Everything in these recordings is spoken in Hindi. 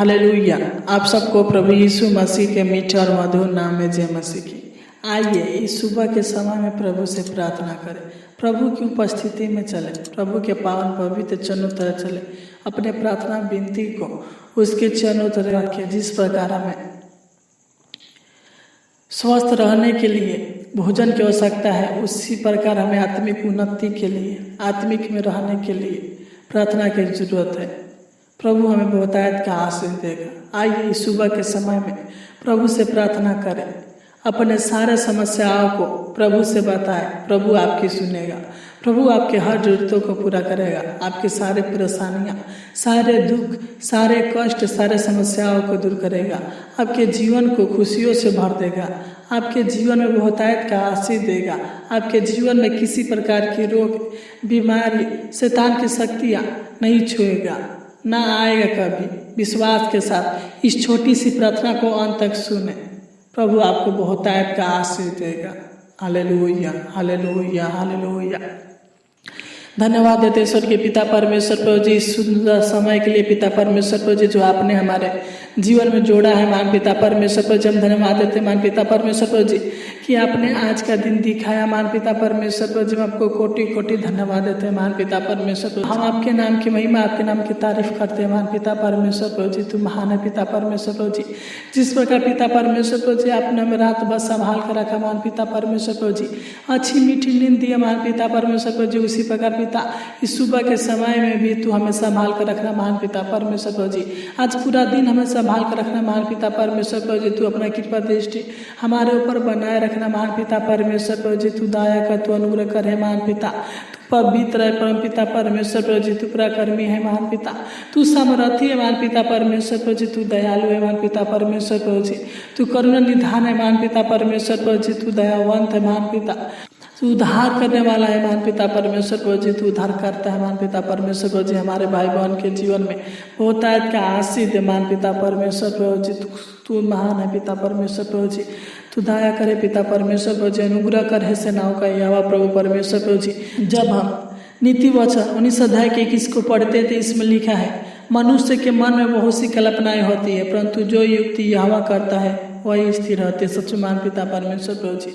हालेलुया। आप सबको प्रभु यीशु मसीह के मीठे और मधुर नाम में जय मसीह की। आइए इस सुबह के समय में प्रभु से प्रार्थना करें, प्रभु की उपस्थिति में चले, प्रभु के पावन पवित्र चरणों तरह चले, अपने प्रार्थना विनती को उसके चरणों तरह रखें। जिस प्रकार हमें स्वस्थ रहने के लिए भोजन की आवश्यकता है, उसी प्रकार हमें आत्मिक उन्नति के लिए, आत्मिक में रहने के लिए प्रार्थना की जरूरत है। प्रभु हमें बहुतायत का आशीष देगा। आइए इस सुबह के समय में प्रभु से प्रार्थना करें, अपने सारे समस्याओं को प्रभु से बताएं। प्रभु आपकी सुनेगा, प्रभु आपके हर जरूरतों को पूरा करेगा। आपकी सारे परेशानियां, सारे दुख, सारे कष्ट, सारे समस्याओं को दूर करेगा। आपके जीवन को खुशियों से भर देगा, आपके जीवन में बहुतायत का आशीष देगा। आपके जीवन में किसी प्रकार की रोग, बीमारी, शैतान की शक्तियाँ नहीं छुएगा, ना आएगा कभी। विश्वास के साथ इस छोटी सी प्रार्थना को अंत तक सुने, प्रभु आपको बहुतायत का आशीष देगा। Hallelujah, hallelujah, hallelujah. धन्यवाद देते ईश्वर के पिता परमेश्वर प्रभु जी, इस सुंदर समय के लिए पिता परमेश्वर प्रभु जी जो आपने हमारे जीवन में जोड़ा है। मान पिता परमेश्वर प्रभु जी हम धन्यवाद देते हैं मान पिता परमेश्वर प्रभु जी कि आपने आज का दिन दिखाया। मान पिता परमेश्वर प्रभु जी हम आपको कोटि कोटि धन्यवाद देते हैं मान पिता परमेश्वर प्रभु। हम आपके नाम की महिमा, आपके नाम की तारीफ करते हैं मान पिता परमेश्वर प्रभु जी। तू महान है पिता परमेश्वर प्रभु जी। जिस प्रकार पिता परमेश्वर प्रभु जी आपने हमें रात भर संभाल कर रखा मान पिता परमेश्वर प्रभु जी, अच्छी मीठी नींद दिया मान पिता परमेश्वर प्रभु जी। उसी प्रकार पिता इस सुबह के समय में भी तू हमें संभाल कर रखना मान पिता परमेश्वर प्रभु जी। आज पूरा दिन हमें संभाल कर रखना मान पिता परमेश्वर प्रभु जी। तू अपना कृपा दृष्टि हमारे ऊपर बनाए रखना मान पिता परमेश्वर प्रभु जी। तू दया कर, तू अनुग्रह करे मान पिता। तू पवित्र है परम पिता परमेश्वर प्रभु जी। तू पराक्रमी है मान पिता। तू सामर्थी है मान पिता परमेश्वर प्रभु जी। तू दयालु है मान पिता परमेश्वर प्रभु जी। तू करुणा निधान है मान पिता परमेश्वर प्रभु जी। तू दयावंत है मान पिता। तू उद्धार करने वाला है मान पिता परमेश्वर प्रभु जी। तू उद्धार करता है मान पिता परमेश्वर प्रभु जी। हमारे भाई बहन के जीवन में बहुतायत का आशीष दे मान पिता परमेश्वर प्रभु जी। तू महान है पिता परमेश्वर प्रभु जी। तू दया करे पिता परमेश्वर प्रभु जी। अनुग्रह कर है सेनाओं का यहोवा प्रभु परमेश्वर प्रभु जी। जब हम नीति वचन 19 अध्याय के 21 को पढ़ते थे, इसमें लिखा है मनुष्य के मन में बहुत सी कल्पनाएं होती है, परंतु जो युक्ति यहोवा करता है वही स्थिर रहते। सच मान पिता परमेश्वर प्रभु जी।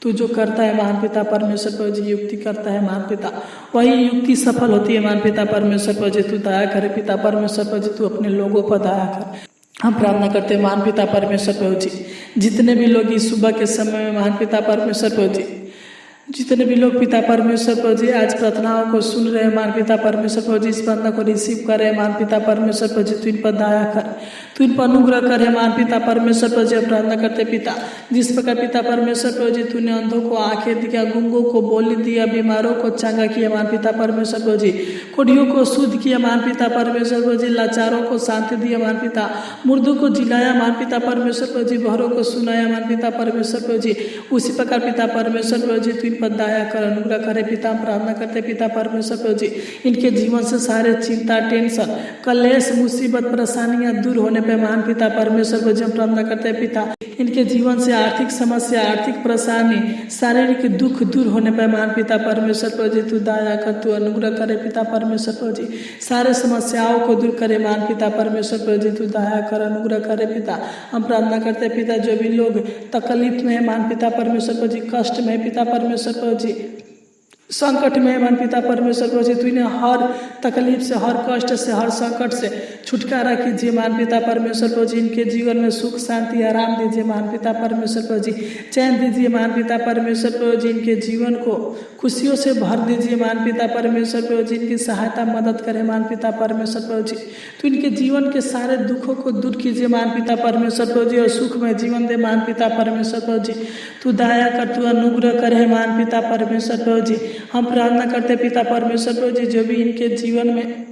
तू जो करता है महान पिता परमेश्वर प्रभु जी, युक्ति करता है महान पिता, वही युक्ति सफल होती है महान पिता परमेश्वर प्रभु जी। तू दया करे पिता परमेश्वर प्रभु जी। तू अपने लोगों पर दया कर। हम प्रार्थना करते हैं महान पिता परमेश्वर प्रभु जी, जितने भी लोग इस सुबह के समय में महान पिता परमेश्वर प्रभु जी, जितने भी लोग पिता परमेश्वर प्रभु जी आज प्रार्थनाओं को सुन रहे हैं मान पिता परमेश्वर प्रभु जी, इस प्रार्थना को रिसीव कर रहे हैं मान पिता परमेश्वर प्रभु जी। तू इन पर दया कर, तू इन पर अनुग्रह कर है मान पिता परमेश्वर प्रभु जी। प्रार्थना करते पिता, जिस प्रकार पिता परमेश्वर प्रभु जी तूने अंधों को आंखें दिया, गूंगों को बोली दिया, बीमारों को चंगा किया मान पिता परमेश्वर प्रभु जी, कोढ़ियों को शुद्ध किया मान पिता परमेश्वर प्रभु जी, लाचारों को शांति दिया मान पिता, मुर्दों को जिलाया मान पिता परमेश्वर प्रभु जी, बहरों को सुनाया मान पिता परमेश्वर प्रभु जी। उसी प्रकार पिता परमेश्वर प्रभु जी तू इन पर दया कर, अनुग्रह करे पिता। हम प्रार्थना करते पिता परमेश्वर प्रभु जी, इनके जीवन से सारे चिंता, टेंशन, कलेश, मुसीबत, परेशानियां दूर होने पे मान पिता परमेश्वर प्रभु जी हम प्रार्थना करते हैं पिता। इनके जीवन से आर्थिक समस्या, आर्थिक परेशानी, शारीरिक दुख दूर होने पे मान पिता परमेश्वर प्रभु जी तू दया कर, तू अनुग्रह करे पिता परमेश्वर प्रभु जी। सारे समस्याओं को दूर करे मान पिता परमेश्वर प्रभु जी, तू दया कर, अनुग्रह करे पिता। हम प्रार्थना करते हैं पिता, जो भी लोग तकलीफ में है मान पिता परमेश्वर प्रभु जी, कष्ट में है पिता परमेश्वर प्रभु जी, संकट में मान पिता परमेश्वर प्रभु जी, तूने हर तकलीफ से, हर कष्ट से, हर संकट से छुटकारा कीजिए मान पिता परमेश्वर प्रभु जी। इनके जीवन में सुख, शांति, आराम दीजिए मान पिता परमेश्वर प्रभु जी, चैन दीजिए मान पिता परमेश्वर प्रभु जी। इनके जीवन को खुशियों से भर दीजिए मान पिता परमेश्वर प्रभु जी। इनकी सहायता मदद करे मान पिता परमेश्वर प्रभु जी। तो इनके जीवन के सारे दुखों को दूर कीजिए मान पिता परमेश्वर प्रभु जी, और सुखमय जीवन दे मान पिता परमेश्वर प्रभु जी। तू दया कर, तू अनुग्रह करे मान पिता परमेश्वर प्रभु जी। हम प्रार्थना करते पिता परमेश्वर प्रभु जी, जो भी इनके जीवन में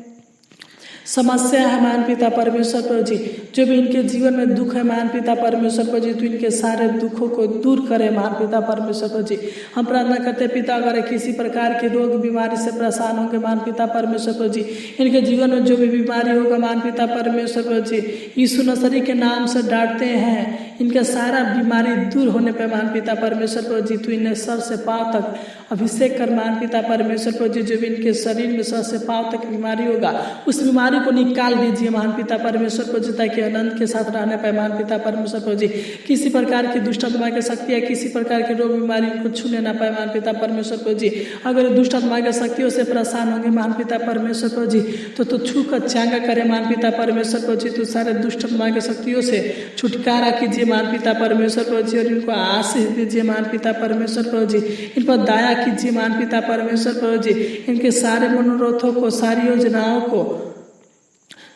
समस्या है मान पिता परमेश्वर प्रभु जी, जो भी इनके जीवन में दुख है मान पिता परमेश्वर प्रभु जी, तो इनके सारे दुखों को दूर करे मान पिता परमेश्वर प्रभु जी। हम प्रार्थना करते पिता, अगर किसी प्रकार के रोग बीमारी से परेशान होंगे मान पिता परमेश्वर प्रभु जी, इनके जीवन में जो भी बीमारी होगा मान पिता परमेश्वर प्रभु जी, यीशु नसरी के नाम से डांटते हैं, इनका सारा बीमारी दूर होने पर महान पिता परमेश्वर प्रभु जी तू इन्हें सर से पाँव तक अभिषेक कर महान पिता परमेश्वर प्रभु जी। जो भी इनके शरीर में सर से पाँव तक बीमारी होगा उस बीमारी को निकाल दीजिए महान पिता परमेश्वर प्रभु जी, ताकि आनंद के साथ रहने पाए महान पिता परमेश्वर प्रभु जी। किसी प्रकार की दुष्ट आत्मा की शक्ति या किसी प्रकार के रोग बीमारी को छूने ना पाए महान पिता परमेश्वर प्रभु जी। अगर दुष्ट आत्मा की शक्तियों से परेशान होंगे महान पिता परमेश्वर प्रभु जी तो छू कर चांगा करे महान पिता परमेश्वर प्रभु जी। तो सारे दुष्ट आत्मा की शक्तियों से छुटकारा कीजिए महान पिता परमेश्वर प्रभु जी, और इनको आशीष दीजिए महान पिता परमेश्वर प्रभु जी। इन पर दया कीजिए महान पिता परमेश्वर प्रभु जी। इनके सारे मनोरथों को, सारी योजनाओं को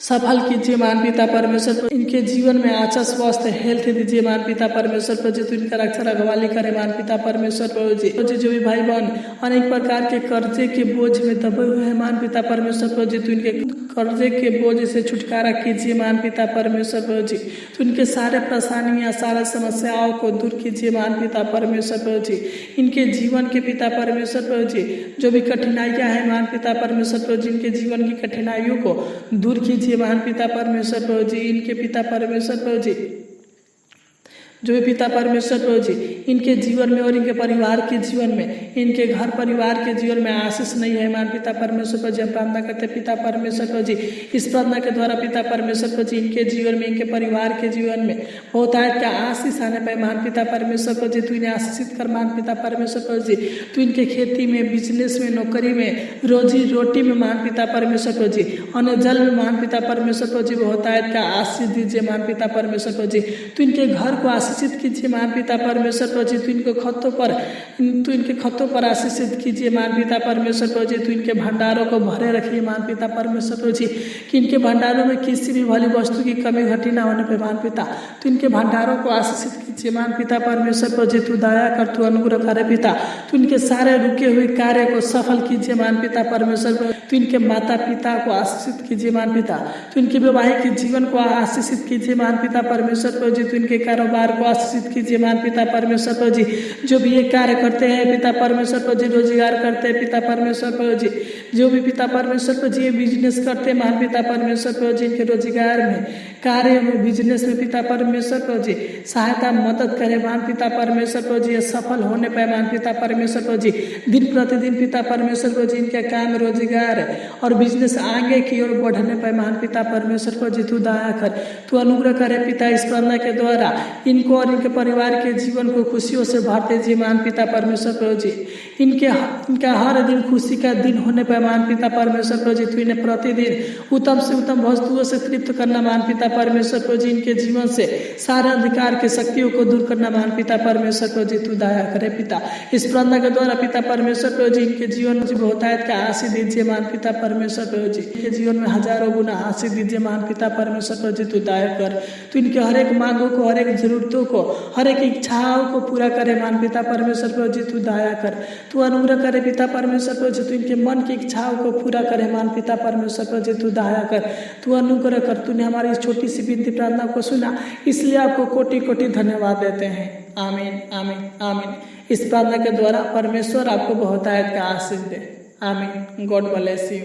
सफल कीजिए महान पिता परमेश्वर प्रभु। इनके जीवन में अच्छा स्वास्थ्य हेल्थ दीजिए महान पिता परमेश्वर प्रभु जी। तो इनका रक्षा रखवाली करे महान पिता परमेश्वर प्रभु जी। जो भी भाई बहन अनेक प्रकार के कर्जे के बोझ में दबे हुए हैं महान पिता परमेश्वर प्रभु जी, तो इनके कर्जे के बोझ से छुटकारा कीजिए महान पिता परमेश्वर प्रभु जी। तो इनके सारे परेशानियां, सारे समस्याओं को दूर कीजिए महान पिता परमेश्वर प्रभु जी। इनके जीवन के पिता परमेश्वर प्रभु जी जो भी कठिनाइयां हैं महान पिता परमेश्वर प्रभु जी, इनके जीवन की कठिनाइयों को दूर कीजिए महान पिता परमेश्वर प्रभु जी। इनके पिता परमेश्वर प्रभु जी जो भी पिता परमेश्वर प्रभु जी इनके जीवन में और इनके परिवार के जीवन में, इनके घर परिवार के जीवन में आशीष नहीं है महान पिता परमेश्वर प्रभु जी। हम प्रार्थना करते पिता परमेश्वर प्रभु जी, इस प्रार्थना के द्वारा पिता परमेश्वर प्रभु जी इनके जीवन में, इनके परिवार के जीवन में बहुत आयत का आशीष आने पाए महान पिता परमेश्वर प्रभु जी। तू इन्हें आशीषित कर महान पिता परमेश्वर प्रभु जी। तू इनके खेती में, बिजनेस में, नौकरी में, रोजी रोटी में महान पिता परमेश्वर प्रभु जी, अन्न जल में महान पिता परमेश्वर प्रभु जी बहुत आयत का आशीष दीजिए महान पिता परमेश्वर प्रभु जी। तू इनके घर को आशीषित कीजिए महान पिता परमेश्वर प्रभु जी। तू इनके खतों पर आशीषित कीजिए महान पिता परमेश्वर प्रभु जी। तू इनके भंडारों को भरे रखिए महान पिता परमेश्वर प्रभु जी, कि इनके भंडारों में किसी भी भली वस्तु की कमी घटी ना होने पे महान पिता तू इनके भंडारों को आशीषित कीजिए महान पिता परमेश्वर प्रभु जी। तू दया कर, तू अनुग्रह करे पिता। तू इनके सारे रुके हुए कार्य को सफल कीजिए महान पिता परमेश्वर प्रभु। तू इनके माता पिता को आशीषित कीजिए महान पिता। तू इनके वैवाहिक जीवन को आशीषित कीजिए महान पिता परमेश्वर प्रभु जी। तू इनके कारोबार को आशीषित कीजिए महान पिता परमेश्वर प्रभु जी। जो भी ये कार्य करते हैं पिता परमेश्वर प्रभु जी, रोजगार करते हैं पिता परमेश्वर प्रभु जी, जो भी पिता परमेश्वर प्रभु जी ये बिजनेस करते हैं महान पिता परमेश्वर प्रभु जी, इनके रोजगार में, कार्य में, बिजनेस में पिता परमेश्वर प्रभु जी सहायता मदद करे महान पिता परमेश्वर प्रभु जी। सफल होने पाए महान पिता परमेश्वर प्रभु जी। दिन प्रतिदिन पिता परमेश्वर प्रभु जी इनके काम, रोजगार और बिजनेस आगे की ओर बढ़ने पाए महान पिता परमेश्वर प्रभु जी। तू दया कर, तू अनुग्रह करे पिता। इस प्रार्थना के द्वारा इनको और इनके परिवार के जीवन को खुशियों से भर दीजिए महान पिता परमेश्वर प्रभु जी। इनका हर दिन खुशी का दिन होने पर महान पिता परमेश्वर प्रभु जी। तू इन्हें प्रतिदिन उत्तम से उत्तम वस्तुओं से तृप्त करना महान पिता परमेश्वर प्रभु जी। इनके जीवन से सारा अंधकार के शक्तियों को दूर करना महान पिता परमेश्वर प्रभु जी। तू दया करे पिता। इस प्रार्थना के द्वारा पिता परमेश्वर प्रभु जी इनके जीवन में बहुतायत का आशीष दीजिए महान पिता परमेश्वर प्रभु जी। इनके जीवन में हजारों गुना आशीष दीजिए महान पिता परमेश्वर प्रभु जी। तू दया कर, तू इनके हर एक मांगों को, हर एक जरूरतों को, हर एक इच्छाओं को पूरा करे महान पिता परमेश्वर प्रभु जी। तू दया कर, तू अनुग्रह करे पिता परमेश्वर प्रभु जी। तू इनके मन की इच्छाओं को पूरा करे महान पिता परमेश्वर प्रभु जी। तू दया कर, तू अनुग्रह कर। तूने हमारी इस छोटी सी विनती प्रार्थना को सुना, इसलिए आपको कोटि कोटि धन्यवाद देते हैं। आमीन, आमीन, आमीन। इस प्रार्थना के द्वारा परमेश्वर आपको बहुतायत का आशीष दे। आमीन। God bless you.